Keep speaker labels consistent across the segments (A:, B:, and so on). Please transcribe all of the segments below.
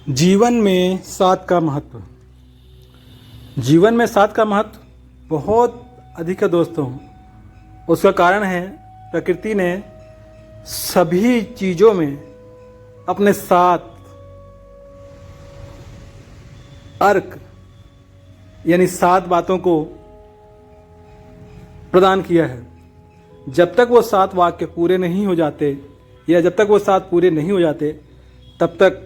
A: जीवन में साथ का महत्व। जीवन में साथ का महत्व बहुत अधिक है दोस्तों। उसका कारण है प्रकृति ने सभी चीज़ों में अपने साथ अर्क यानी 7 बातों को प्रदान किया है। जब तक वो 7 वाक्य पूरे नहीं हो जाते या जब तक वो 7 पूरे नहीं हो जाते तब तक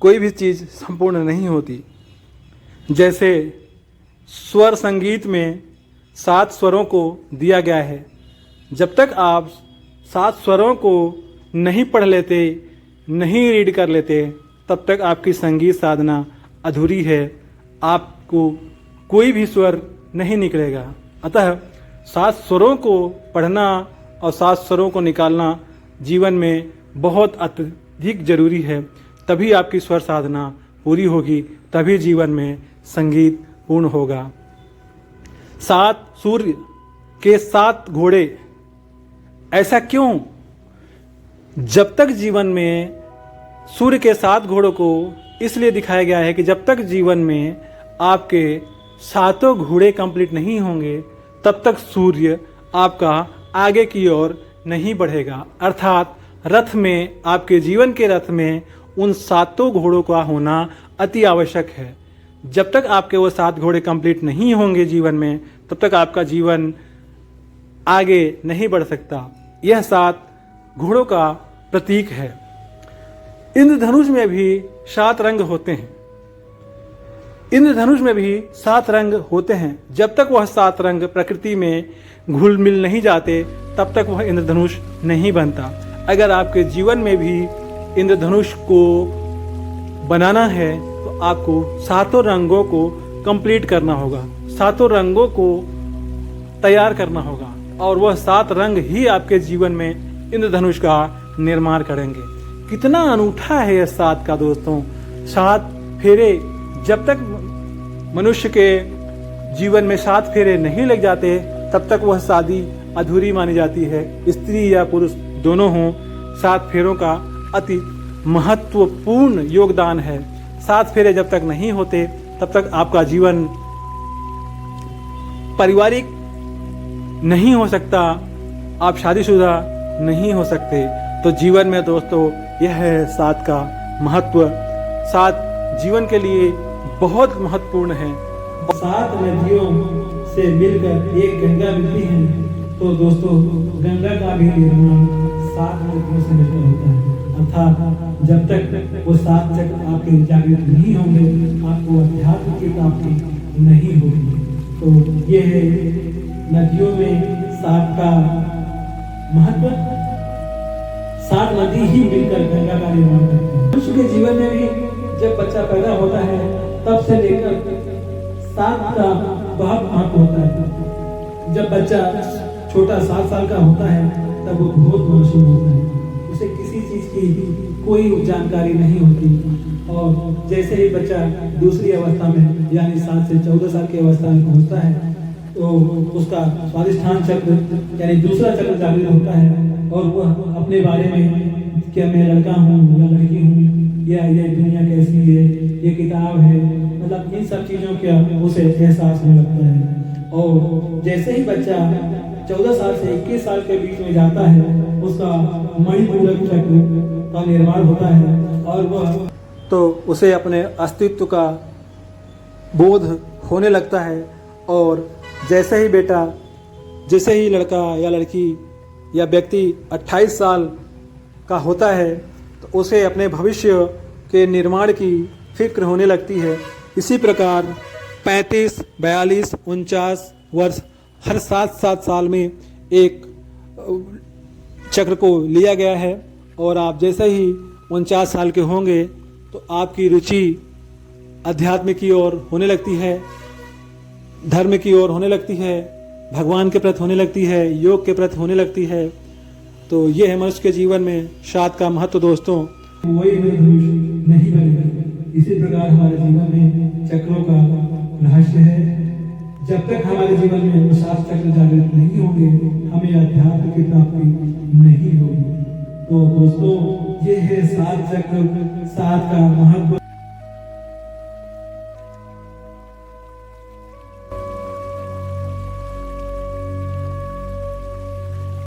A: कोई भी चीज़ संपूर्ण नहीं होती। जैसे स्वर संगीत में 7 स्वरों को दिया गया है। जब तक आप 7 स्वरों को नहीं पढ़ लेते, नहीं रीड कर लेते, तब तक आपकी संगीत साधना अधूरी है। आपको कोई भी स्वर नहीं निकलेगा। अतः 7 स्वरों को पढ़ना और 7 स्वरों को निकालना जीवन में बहुत अत्यधिक जरूरी है। तभी आपकी स्वर साधना पूरी होगी, तभी जीवन में संगीत पूर्ण होगा। 7 सूर्य के 7 घोड़े। ऐसा क्यों? जब तक जीवन में सूर्य के 7 घोड़ों को इसलिए दिखाया गया है कि जब तक जीवन में आपके 7 घोड़े कंप्लीट नहीं होंगे तब तक सूर्य आपका आगे की ओर नहीं बढ़ेगा। अर्थात रथ में, आपके जीवन के रथ में उन 7 घोड़ों का होना अति आवश्यक है। जब तक आपके वो 7 घोड़े कंप्लीट नहीं होंगे जीवन में, तब तक आपका जीवन आगे नहीं बढ़ सकता। यह 7 घोड़ों का प्रतीक है। इंद्रधनुष में भी 7 रंग होते हैं। इंद्रधनुष में भी 7 रंग होते हैं। जब तक वह 7 रंग प्रकृति में घुल मिल नहीं जाते तब तक वह इंद्रधनुष नहीं बनता। अगर आपके जीवन में भी इंद्रधनुष को बनाना है तो आपको 7 रंगों को कंप्लीट करना होगा, 7 रंगों को तैयार करना होगा और वह 7 रंग ही आपके जीवन में इंद्रधनुष का निर्माण करेंगे। कितना अनूठा है यह 7 का दोस्तों। 7 फेरे। जब तक मनुष्य के जीवन में 7 फेरे नहीं लग जाते तब तक वह शादी अधूरी मानी जाती है। स्त्री या पुरुष दोनों हों, 7 फेरों का अति महत्वपूर्ण योगदान है। 7 फेरे जब तक नहीं होते तब तक आपका जीवन पारिवारिक नहीं हो सकता, आप शादीशुदा नहीं हो सकते। तो जीवन में दोस्तों यह है 7 का महत्व। 7 जीवन के लिए बहुत महत्वपूर्ण है। 7 नदियों से मिलकर एक गंगा मिलती है। तो दोस्तों गंगा का भी निर्माण 7 नदियों से मिलकर होता है। अर्थात जब तक वो 7 चक्र आपके जागृत नहीं होंगे आपको अध्यात्म की प्राप्ति नहीं होगी। तो ये है नदियों में 7 का महत्व। 7 नदी ही मिलकर गंगा का निर्माण करती है। मनुष्य के जीवन में भी जब बच्चा पैदा होता है तब से लेकर 7 का बहुत महत्व होता है। जब बच्चा छोटा 7 साल का होता है तब वो बहुत मासूम होता है। उसे किसी चीज की कोई जानकारी नहीं होती और जैसे ही बच्चा दूसरी अवस्था में यानी 7 से 14 साल की अवस्था में पहुंचता है तो उसका स्वादिष्ठान चक्र यानी दूसरा चक्र जागृत होता है और वह अपने बारे में, क्या मैं लड़का हूँ या लड़की हूँ, या ये दुनिया कैसी है, ये किताब है, मतलब इन सब चीज़ों का उसे एहसास होने लगता है। और जैसे ही बच्चा 14 साल से 21 साल के बीच में जाता है उसका मणिपूरक चक्र का निर्माण होता है और वह तो उसे अपने अस्तित्व का बोध होने लगता है। और जैसे ही लड़का या लड़की या व्यक्ति 28 साल का होता है तो उसे अपने भविष्य के निर्माण की फिक्र होने लगती है। इसी प्रकार 35, 42, 49 वर्ष हर 7 साल में एक चक्र को लिया गया है। और आप जैसे ही 49 साल के होंगे तो आपकी रुचि अध्यात्म की ओर होने लगती है, धर्म की ओर होने लगती है, भगवान के प्रति होने लगती है, योग के प्रति होने लगती है। तो ये है मनुष्य के जीवन में 7 का महत्व दोस्तों। वही नहीं बनेगा। इसी प्रकार हमारे जीवन में चक्रों का रहस्य है। जब तक हमारे जीवन में वो 7 चक्र जागृत नहीं होंगे हमें अध्यात्म की प्राप्ति नहीं होगी। तो दोस्तों ये है सात चक्र, सात का महत्व।